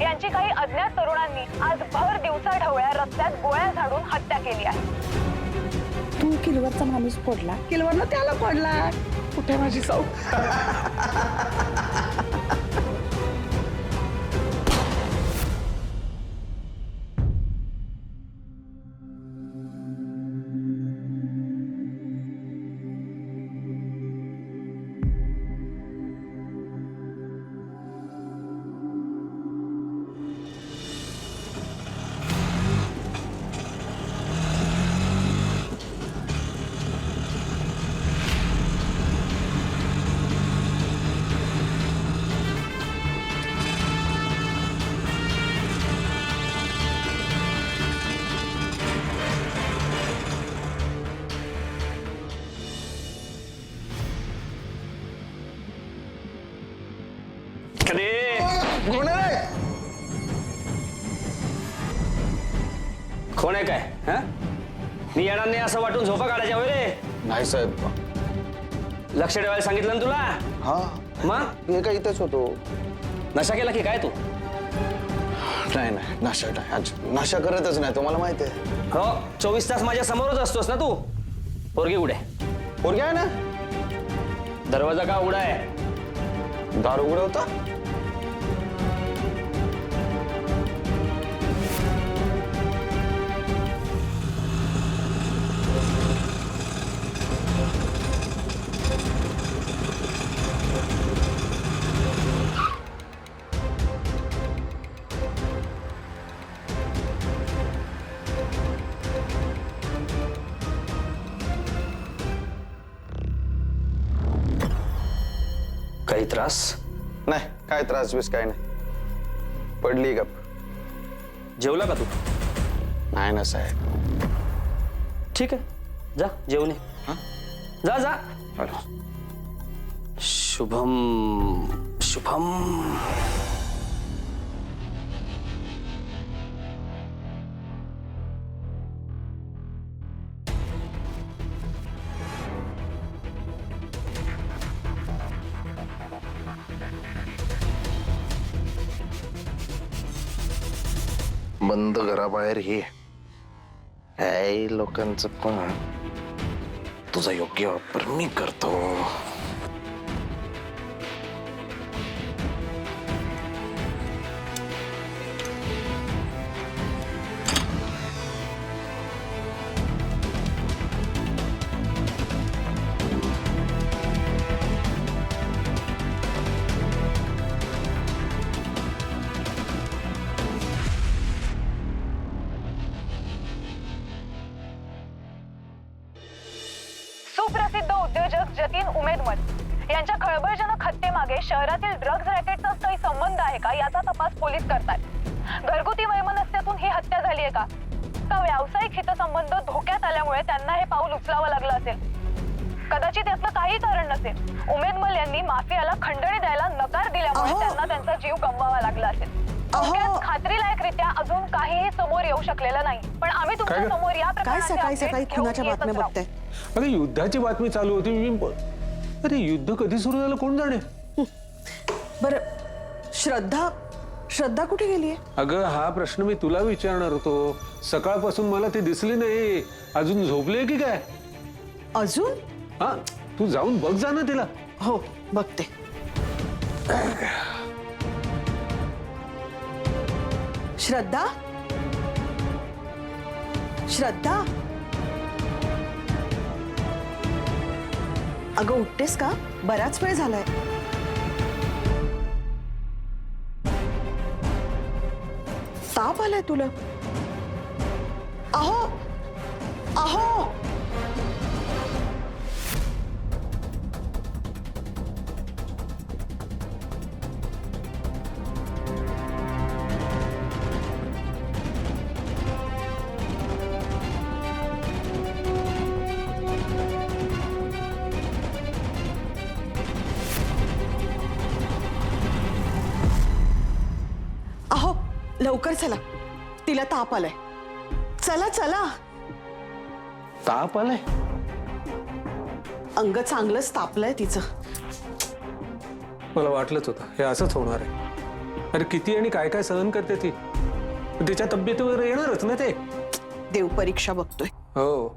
यांची काही अज्ञात तरुणांनी आज भर दिवसा ढवळ्या रस्त्यात गोळ्या झाडून हत्या केली आहे। तू किलवरचा माणूस फोडला, किलवरनं त्याला फोडला। कुठे माझी साऊ? कोण आहे काय? हा? मी येणार नाही असं वाटून झोपा काढायच्या वय रे? नाही साहेब. लक्ष ठेवायला सांगितलं ना तुला? हा मग हे काय इथेच होतो. नशा केला की काय तू? नाही नाही नशा करतच नाही, तुम्हाला माहिती आहे. हो 24 तास माझ्या समोरच असतोस ना तू. पोरगी उडे पोरगी आहे ना. दरवाजा का उघडा आहे? दार उघडा होता. काही त्रास? नाही काय त्रास बीस काय नाही. पडली गप. जेवला का तू? नाही ना साहेब. ठीक आहे जा जेवून ये. जा जा. शुभम शुभम. बंद घराबाहेर हे लोकांचं पण तुझा योग्य वापर मी करतो. सुप्रसिद्ध उद्योजक जतीन उमेदमल यांच्या खळबळजनक हत्येमागे शहरातील ड्रग्ज रॅकेटचा काही संबंध आहे का याचा तपास पोलीस करतात। घरगुती वैमनस्यातून ही हत्या झाली आहे का व्यावसायिक हितसंबंध धोक्यात आल्यामुळे त्यांना हे पाऊल उचलावं लागलं असेल? कदाचित यातलं काही कारण नसेल। उमेदमल यांनी माफियाला खंडणी द्यायला नकार दिल्यामुळे त्यांना त्यांचा जीव गमवावा लागला असेल। खात्रीलायकरित्या अजून काहीही समोर येऊ शकलेलं नाही, पण आम्ही तुमच्या समोर या प्रकारचे सकाळी सकाळी खुनाच्या बातम्या बघताय? अरे युद्धाची बातमी चालू होती. अरे युद्ध कधी सुरू झालं कोण जाणे. बरं श्रद्धा श्रद्धा कुठे गेलीये? अगं हा प्रश्न मी तुला विचारणार होतो. सकाळपासून मला ती दिसली नाही. अजून झोपली की काय? अजून? हा तू जाऊन बघ जा ना तिला. हो बघते. श्रद्धा श्रद्धा अगं उठतेस का? बराच वेळ झालाय. ताप आलाय तुला? अहो अहो लवकर चला, तिला ताप आलाय. चला चला. ताप आलाय? अंग चांगलंच तापलंय तिचं. मला वाटलंच होतं हे असंच होणार आहे. अरे किती आणि काय काय सहन करते ती, तिच्या तब्येतीवर येणारच ना ते. देव परीक्षा बघतोय. हो,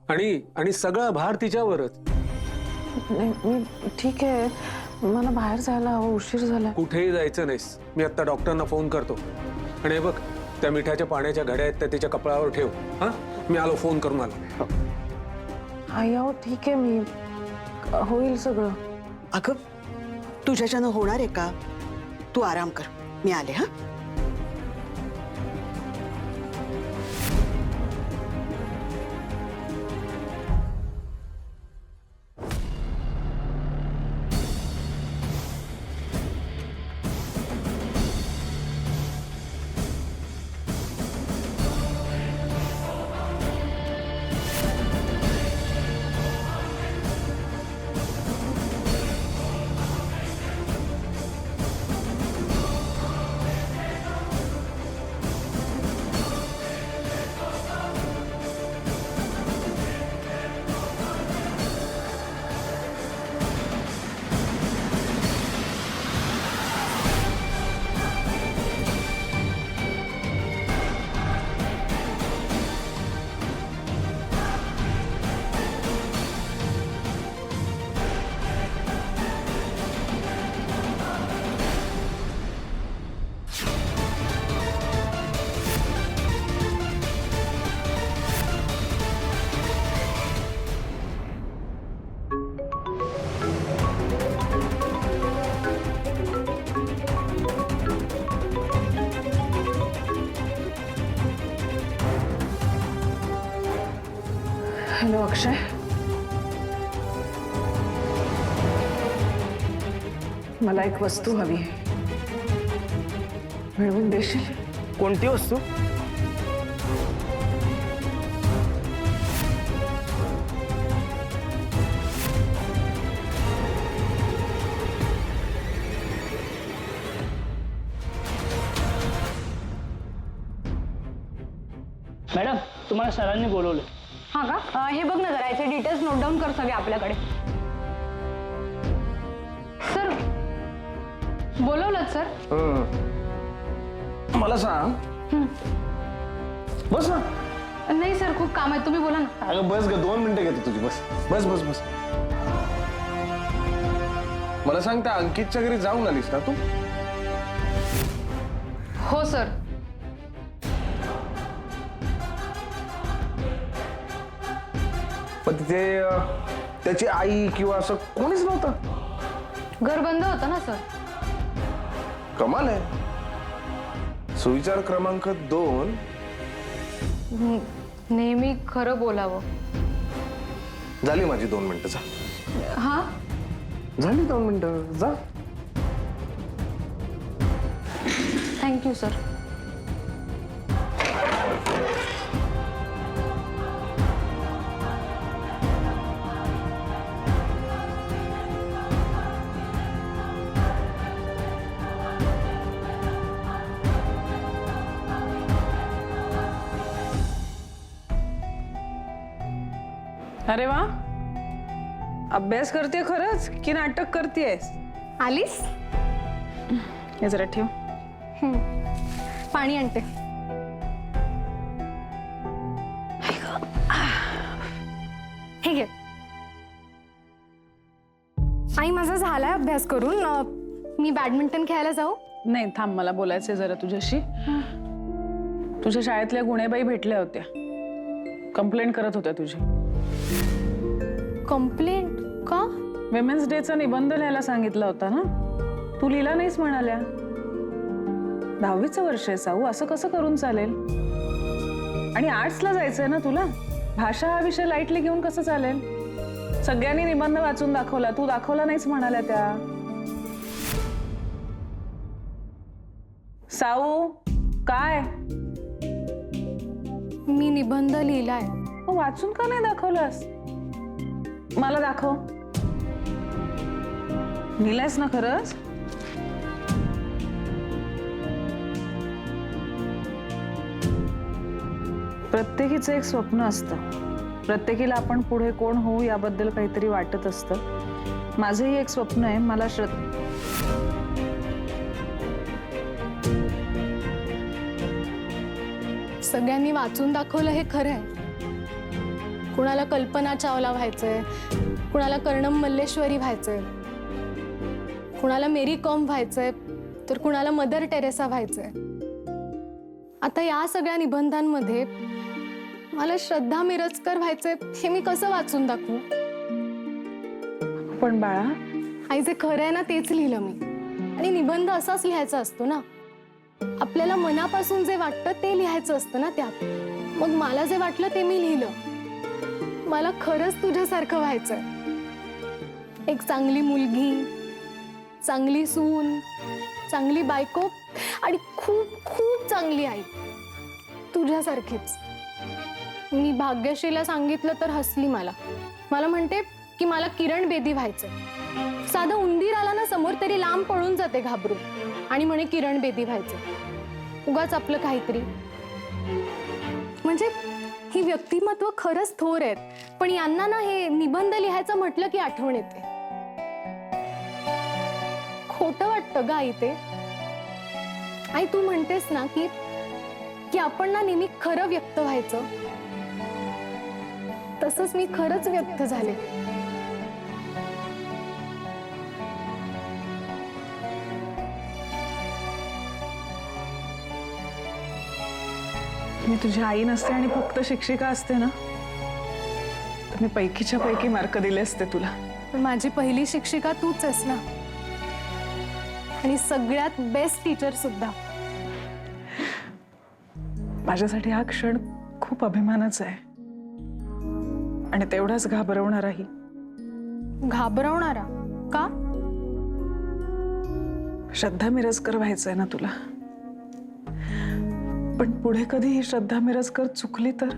आणि आणि सगळा भार तिच्यावरच. मी ठीक आहे, मला बाहेर जायला हवं, उशीर झाला. कुठेही जायचं नाहीस. मी आता डॉक्टरना फोन करतो. आणि हे बघ, त्या मिठाच्या पाण्याच्या घड्या आहेत त्या तिच्या कपडावर ठेव. हा, मी आलो, फोन करून आलो. आई अहो ठीक आहे, मी होईल सगळं. अगं तुझ्याच्यानं होणार आहे का? तू आराम कर, मी आले. हा, हॅलो अक्षय, मला एक वस्तू हवी आहे, मिळवून देशील? कोणती वस्तू? मॅडम, तुम्हाला सरांनी बोलवलं. हा का? हे बघ ना जरा, याचे डिटेल्स नोट डाऊन कर सगळे आपल्याकडे. सर बोलवलं सर? मला सांग. बस ना. नाही सर, खूप काम आहे, तुम्ही बोला ना. अगं बस ग, 2 मिनिटं घेतो तुझी. बस बस बस बस. मला सांग, त्या अंकितच्या घरी जाऊन आलीस ना तू? हो सर. पण तिथे त्याची आई किंवा असं कोणीच नव्हतं. घर बंद होतं ना सर. कमाल आहे. सुविचार क्रमांक 2. नेहमी खरं बोलावं. झाली माझी 2 मिनिटं. जा. हा, झाली 2 मिनिटं. जा. Thank you sir. अरे वा, अभ्यास करते खरंच की नाटक करतेस? आलीस? हे जरा ठेव. पाणी आणते. ठीक आहे आई, माझा झालाय अभ्यास करून. मी बॅडमिंटन खेळायला जाऊ? नाही थांब, मला बोलायचंय जरा तुझ्याशी. तुझ्या शाळेतल्या गुणेबाई भेटल्या होत्या, कंप्लेंट करत होत्या तुझी. कंप्लेंट का? विमेन्स डेचा निबंध लिहायला सांगितला होता ना, तू लिहिला नाहीस म्हणाल्या. 10वीचं वर्ष आहे साऊ, असं कसं करून चालेल? आणि आर्ट्सला जायचंय ना तुला, भाषा हा विषय लाईटली घेऊन कसं चालेल? सगळ्यांनी निबंध वाचून दाखवला, तू दाखवला नाहीस म्हणाल्या त्या. साऊ काय? मी निबंध लिहिलाय. मग वाचून का नाही दाखवलास? मला दाखव. लिहिलायस ना खरंच? प्रत्येकीचं एक स्वप्न असतं, प्रत्येकीला आपण पुढे कोण होऊ याबद्दल काहीतरी वाटत असतं. माझंही एक स्वप्न आहे, मला सगळ्यांनी वाचून दाखवलं हे खरं आहे. कुणाला कल्पना चावला व्हायचंय, कुणाला कर्णम मल्लेश्वरी व्हायचंय, कुणाला मेरी कॉम व्हायचंय, तर कुणाला मदर टेरेसा व्हायचंय. आता या सगळ्या निबंधांमध्ये मला श्रद्धा मिरजकर व्हायचंय हे मी कसं वाचून दाखवू? पण बाळा, आई, जे खरं आहे ना तेच लिहिलं मी. आणि निबंध असाच लिहायचा असतो ना. आपल्याला मनापासून जे वाटतं ते लिहायचं असतं ना त्यात. मग मला जे वाटलं ते मी लिहिलं. मला खरंच तुझ्यासारखं व्हायचंय. एक चांगली मुलगी, चांगली सून, चांगली बायको आणि खूप खूप चांगली आई, तुझ्यासारखीच. मी भाग्यश्रीला सांगितलं तर हसली मला म्हणते की मला किरण बेदी व्हायचंय. साधं उंदीर आला ना समोर तरी लांब पळून जाते घाबरून आणि म्हणे किरण बेदी व्हायचं. उगाच आपलं काहीतरी. म्हणजे ही व्यक्तिमत्व खरंच थोर आहेत, पण यांना ना हे निबंध लिहायचं म्हटलं की आठवण येते. खोटं वाटतं ग आई ते. आई, तू म्हणतेस ना की आपण ना नेहमी खरं व्यक्त व्हायचं. तसंच मी खरंच व्यक्त झाले. मी तुझी आई नसते आणि फक्त शिक्षिका असते ना, तर मी पैकीच्या पैकी मार्क दिले असते तुला. पण माझी पहिली शिक्षिका तूच आहेस ना, आणि सगळ्यात बेस्ट टीचर सुद्धा. माझ्यासाठी हा क्षण खूप अभिमानाचा आहे आणि तेवढाच घाबरवणाराही. घाबरवणारा का? श्रद्धा मिरजकर व्हायचंय ना तुला, पण पुढे कधी ही श्रद्धा मिरजकर चुकली तर?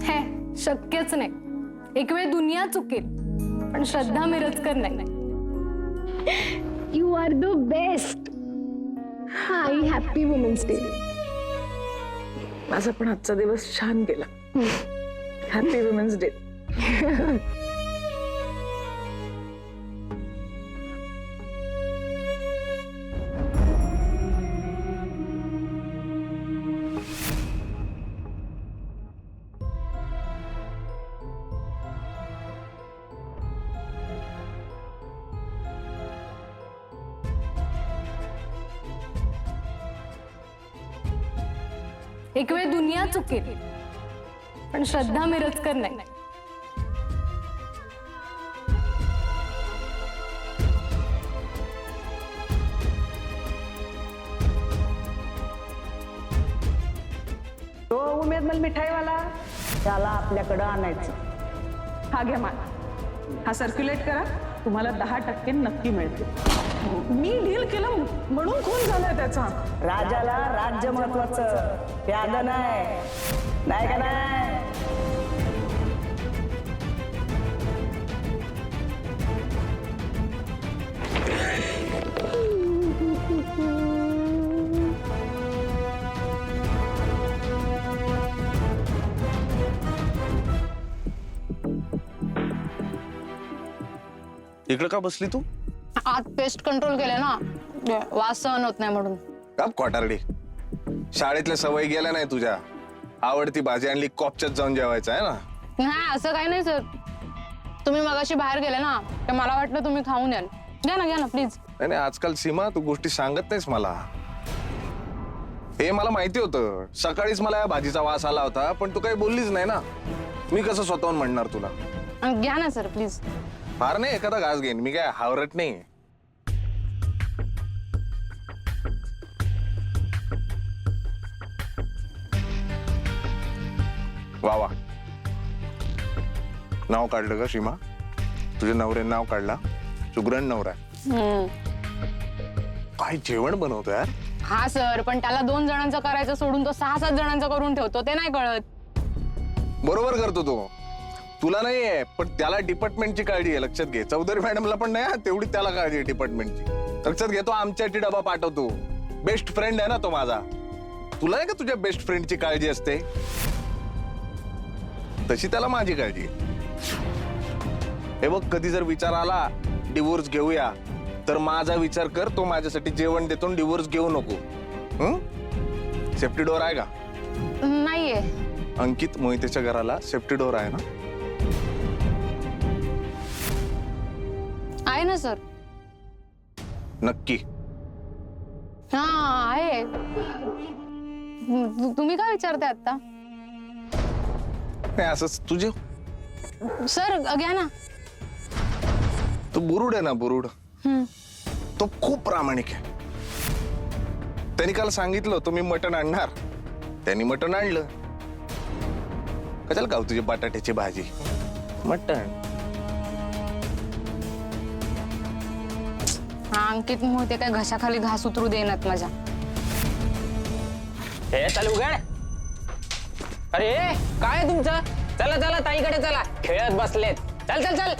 हे शक्यच नाही. एक वेळ दुनिया चुकेल, पण श्रद्धा मिरजकर नाही. You are the best. आई, हॅपी वुमेन्स डे. माझा पण आजचा दिवस छान गेला. Happy women's day. एक वेळ दुनिया चुकेल, पण श्रद्धा मिरजकर नाही. तो उमेदमल मिठाईवाला त्याला आपल्याकडं आणायचं. हा घ्या मान. हा सर्क्युलेट करा, तुम्हाला 10% नक्की मिळतील. मी डील केलं म्हणून खून झालाय त्याचा. राजाला राज्य महत्वाचं, प्याद नाही का नाही? इकडे का बसली तू? आत पेस्ट कंट्रोल केलं ना, वास सहन होत नाही म्हणून. का कोटारडी, शाळेतल्या सवयी गेल्या नाही तुझ्या? आवडती भाजी आणली कॉपच्यात जाऊन जेवायचं आहे ना? नाही, असं काही नाही सर. तुम्ही मगाशी बाहेर गेले ना, तर मला वाटलं तुम्ही खाऊन याल. घ्या ना प्लीज. नाही आजकाल सीमा तू गोष्टी सांगत नाहीस मला. हे मला माहिती होतं. सकाळीच मला या भाजीचा वास आला होता, पण तू काही बोललीच नाही ना. मी कसं स्वतःहून म्हणणार तुला? घ्या ना सर प्लीज. फार नाही एखादा घास घेईन, मी काय हावरट नाही. वा नाव काढलं का सीमा? तुझ्या नवऱ्याने नाव काढला, सुगरण नवरा. काय जेवण बनवतो यार? हा सर, पण त्याला 2 जणांचं करायचं सोडून तो 6-7 जणांचं करून ठेवतो, ते नाही कळत. बरोबर करतो तो. तुला नाहीये, पण त्याला डिपार्टमेंटची काळजी आहे, लक्षात घे. चौधरी मॅडमला पण नाही तेवढी त्याला काळजी आहे डिपार्टमेंटची. लक्षात घेतो, आमच्यासाठी डबा पाठवतो. बेस्ट फ्रेंड आहे ना तो माझा. तुला नाही का तुझ्या बेस्ट फ्रेंडची काळजी असते, तशी त्याला माझी काळजी आहे. हे बघ, कधी जर विचार आला डिवोर्स घेऊया, तर माझा विचार कर. तो माझ्यासाठी जेवण देतो, डिवोर्स घेऊ नको. सेफ्टी डोर आहे का? नाहीये. अंकित मोहितेच्या घराला सेफ्टी डोर आहे ना? आहे ना सर. नक्की? हा आहे. तुम्ही काय विचारताय आता? नाही असंच तुझे. सर घ्या ना. तो बुरुड आहे ना, बुरुड, हम्म. तो खूप प्रामाणिक आहे. त्यांनी काल सांगितलं होतं मी मटण आणणार, त्यांनी मटण आणलं. कशाला खाऊ तुझी बटाट्याची भाजी? मटण. हा अंकित मोहिते काय घशाखाली घास उतरू देणार माझ्या. हे चल उघड. अरे काय आहे तुमचं? चला चला ताईकडे चला, खेळत बसलेत. चल चल चल.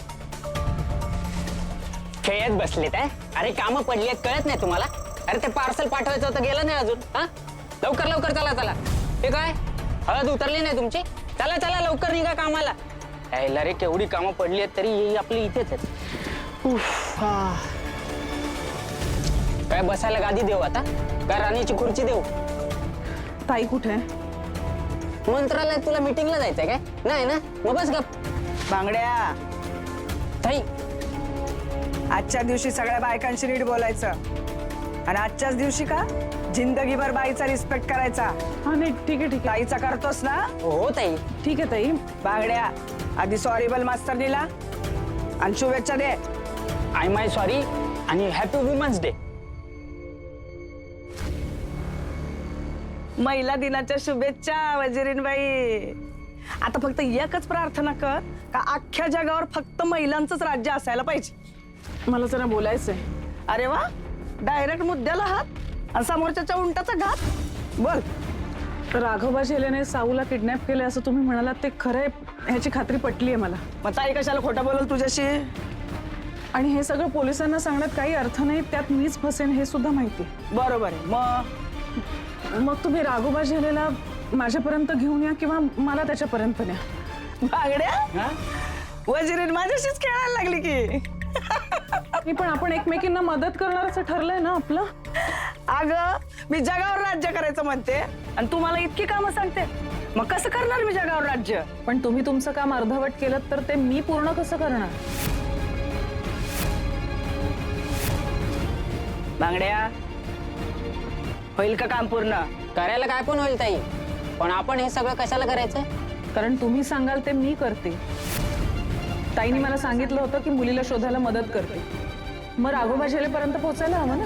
खेळत बसलेत आहे? अरे कामं पडली आहेत, कळत नाही तुम्हाला? अरे ते पार्सल पाठवायचं होतं, गेलं नाही अजून. हा लवकर लवकर चला चला. हे काय हळद उतरली नाही तुमची? चला चला लवकर निघा कामाला. यायला रे केवढी कामं पडली आहेत तरी ही आपली इथेच आहेत. उफ, हा. काय बसायला गादी देऊ आता का राणीची खुर्ची देऊ? ताई कुठे आहे? मंत्रालयात तुला मीटिंगला जायचंय काय? नाही ना, मग बस गप. बांगड्या, ताई आजच्या दिवशी सगळ्या बायकांशी नीट बोलायचं आणि आजच्याच दिवशी का जिंदगीभर बाईचा रिस्पेक्ट करायचा. हा नाही ठीक आहे ठीक आहे. ताईचा करतोस ना? हो ताई. ठीक आहे ताई. बांगड्या, आधी सॉरी बोल मास्तरनीला आणि शुभेच्छा दे. आय माय सॉरी आणि हॅपी वुमन्स डे. महिला दिनाच्या शुभेच्छा वजिरीनबाई. आता फक्त एकच प्रार्थना कर का अख्ख्या जगावर फक्त महिलांचंच राज्य असायला पाहिजे. मला जरा बोलायचंय. अरे वा, डायरेक्ट मुद्द्याला हात आणि समोरच्याच्या उंटाचा घात. बोल. राघोबा झेलेने साऊला किडनॅप केले असं तुम्ही म्हणालात, ते खरं आहे ह्याची खात्री पटली आहे मला. मग ताई कशाला खोटं बोलल तुझ्याशी? आणि हे सगळं पोलिसांना सांगण्यात काही अर्थ नाही, त्यात मीच फसेन हे सुद्धा माहिती. बरोबर आहे. मग तुम्ही राघोबा झेलेला माझ्यापर्यंत घेऊन या किंवा मला त्याच्यापर्यंत न्या. बांगड्या, वजिरीन माझ्याशीच खेळायला लागली की. मी पण आपण एकमेकींना मदत करणारच ठरलंय ना आपलं. अगं मी जगावर राज्य करायचं म्हणते आणि तू मला इतकी कामं सांगते, मग कसं करणार मी जगावर राज्य? पण तुम्ही तुमचं काम अर्धवट केलं तर ते मी पूर्ण कसं करणार? बांगड्या, होईल का काम पूर्ण? करायला काय पण होईल ताई, पण आपण हे सगळं कशाला करायचं? कारण तुम्ही सांगाल ते मी करते. ताईने मला सांगितलं होतं की मुलीला शोधायला मदत करते, मग राघोबा झेलेपर्यंत पोहोचायला हवं ना.